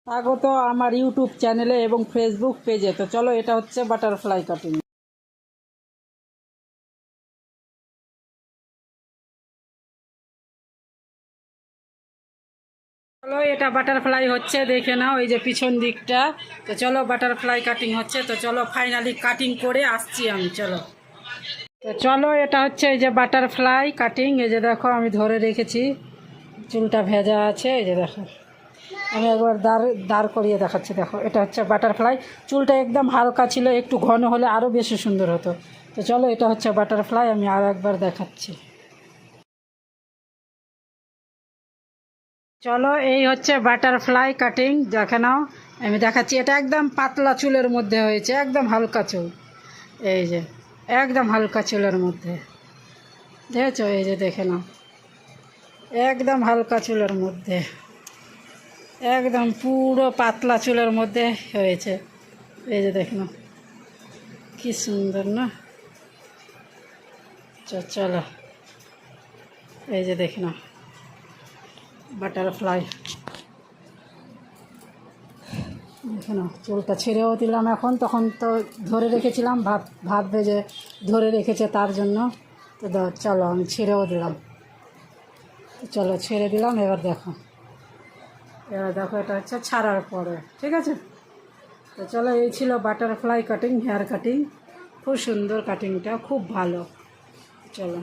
স্বাগত আমার ইউটিউব চ্যানেলে এবং ফেসবুক পেজে। তো চলো, এটা হচ্ছে বাটারফ্লাই কাটিং। চলো, এটা বাটারফ্লাই হচ্ছে, দেখে নাও এই যে পিছন দিকটা। তো চলো, বাটারফ্লাই কাটিং হচ্ছে। তো চলো, ফাইনালি কাটিং করে আসছি আমি। চলো, তো চলো, এটা হচ্ছে এই যে বাটারফ্লাই কাটিং। এই যে দেখো, আমি ধরে রেখেছি, চুলটা ভেজা আছে। এই যে দেখো, আমি একবার দাঁড় দাঁড় করিয়ে দেখাচ্ছি। দেখো, এটা হচ্ছে বাটারফ্লাই। চুলটা একদম হালকা ছিল, একটু ঘন হলে আরও বেশি সুন্দর হতো। তো চলো, এটা হচ্ছে বাটারফ্লাই। আমি আরও একবার দেখাচ্ছি। চলো, এই হচ্ছে বাটারফ্লাই কাটিং, দেখে নাও। আমি দেখাচ্ছি, এটা একদম পাতলা চুলের মধ্যে হয়েছে, একদম হালকা চুল। এই যে একদম হালকা চুলের মধ্যে, দেখেছো? এই যে দেখে নাও, একদম হালকা চুলের মধ্যে, একদম পুরো পাতলা চুলের মধ্যে হয়েছে। এই যে দেখে নাও, কি সুন্দর না? চলো, এই যে দেখে নাও বাটারফ্লাই। দেখে নাও, চুলটা ছেড়েও দিলাম এখন। তখন তো ধরে রেখেছিলাম, ভাববে যে ধরে রেখেছে তার জন্য। তো চলো, আমি ছেড়েও দিলাম। চলো, ছেড়ে দিলাম। এবার দেখো, এটা হচ্ছে ছাড়ার পরে, ঠিক আছে? তো চলো, এই ছিল বাটারফ্লাই কাটিং, হেয়ার কাটিং। খুব সুন্দর কাটিংটা, খুব ভালো। চলো।